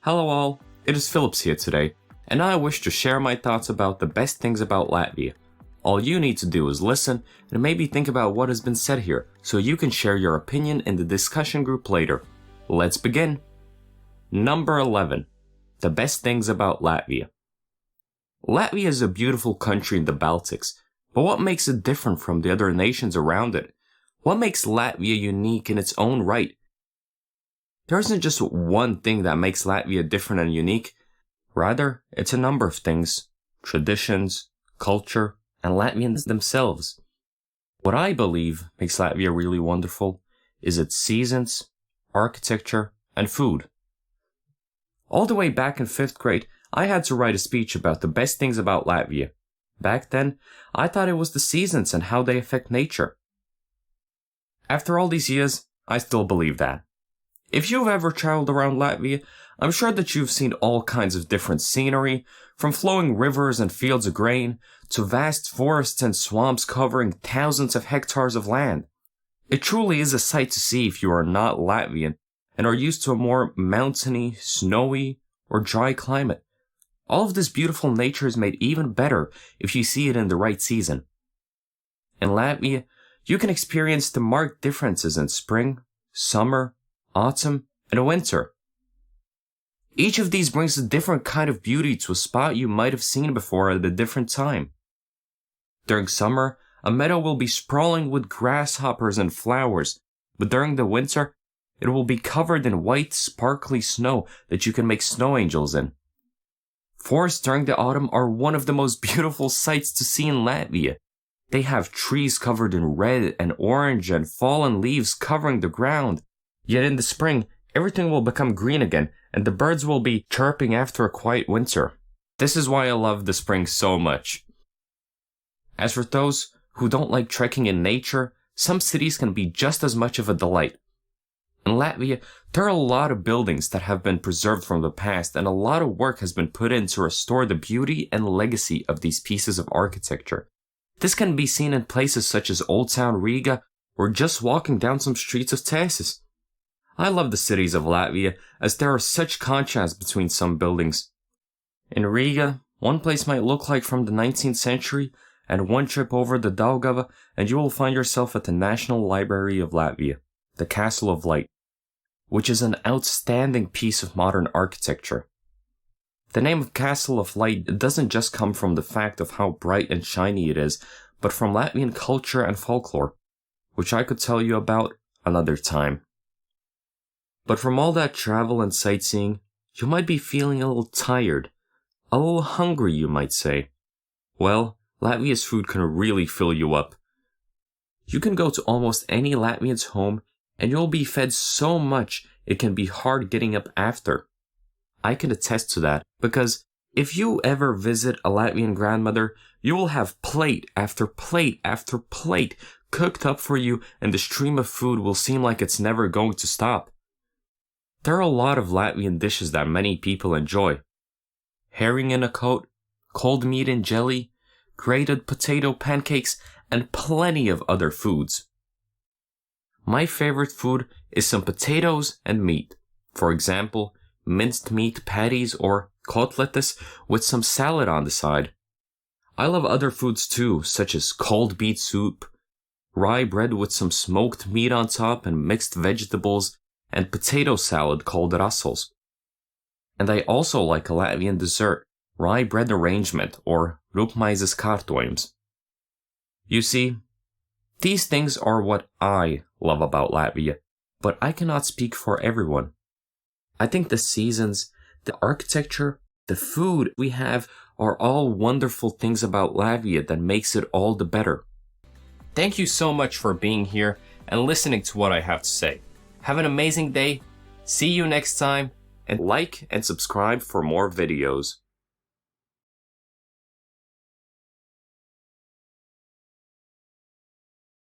Hello all, it is Phillips here today, and I wish to share my thoughts about the best things about Latvia. All you need to do is listen and maybe think about what has been said here, so you can share your opinion in the discussion group later. Let's begin. Number 11. The best things about Latvia. Latvia is a beautiful country in the Baltics, but what makes it different from the other nations around it? What makes Latvia unique in its own right? There isn't just one thing that makes Latvia different and unique. Rather, it's a number of things: traditions, culture, and Latvians themselves. What I believe makes Latvia really wonderful is its seasons, architecture, and food. All the way back in 5th grade, I had to write a speech about the best things about Latvia. Back then, I thought it was the seasons and how they affect nature. After all these years, I still believe that. If you've ever traveled around Latvia, I'm sure that you've seen all kinds of different scenery, from flowing rivers and fields of grain, to vast forests and swamps covering thousands of hectares of land. It truly is a sight to see if you are not Latvian and are used to a more mountainy, snowy, or dry climate. All of this beautiful nature is made even better if you see it in the right season. In Latvia, you can experience the marked differences in spring, summer, autumn, and winter. Each of these brings a different kind of beauty to a spot you might have seen before at a different time. During summer, a meadow will be sprawling with grasshoppers and flowers, but during the winter, it will be covered in white, sparkly snow that you can make snow angels in. Forests during the autumn are one of the most beautiful sights to see in Latvia. They have trees covered in red and orange and fallen leaves covering the ground. Yet in the spring, everything will become green again, and the birds will be chirping after a quiet winter. This is why I love the spring so much. As for those who don't like trekking in nature, some cities can be just as much of a delight. In Latvia, there are a lot of buildings that have been preserved from the past, and a lot of work has been put in to restore the beauty and legacy of these pieces of architecture. This can be seen in places such as Old Town Riga, or just walking down some streets of Tēsis. I love the cities of Latvia, as there are such contrasts between some buildings. In Riga, one place might look like from the 19th century, and one trip over the Daugava, and you will find yourself at the National Library of Latvia, the Castle of Light, which is an outstanding piece of modern architecture. The name of Castle of Light doesn't just come from the fact of how bright and shiny it is, but from Latvian culture and folklore, which I could tell you about another time. But from all that travel and sightseeing, you might be feeling a little tired, a little hungry, you might say. Well, Latvia's food can really fill you up. You can go to almost any Latvian's home and you'll be fed so much it can be hard getting up after. I can attest to that, because if you ever visit a Latvian grandmother, you will have plate after plate after plate cooked up for you, and the stream of food will seem like it's never going to stop. There are a lot of Latvian dishes that many people enjoy. Herring in a coat, cold meat in jelly, grated potato pancakes, and plenty of other foods. My favorite food is some potatoes and meat. For example, minced meat patties or kotletes with some salad on the side. I love other foods too, such as cold beet soup, rye bread with some smoked meat on top and mixed vegetables, and potato salad called rasels. And I also like a Latvian dessert, rye bread arrangement, or rupmaizes kārtojums. You see, these things are what I love about Latvia, but I cannot speak for everyone. I think the seasons, the architecture, the food we have are all wonderful things about Latvia that makes it all the better. Thank you so much for being here and listening to what I have to say. Have an amazing day, see you next time, and like and subscribe for more videos.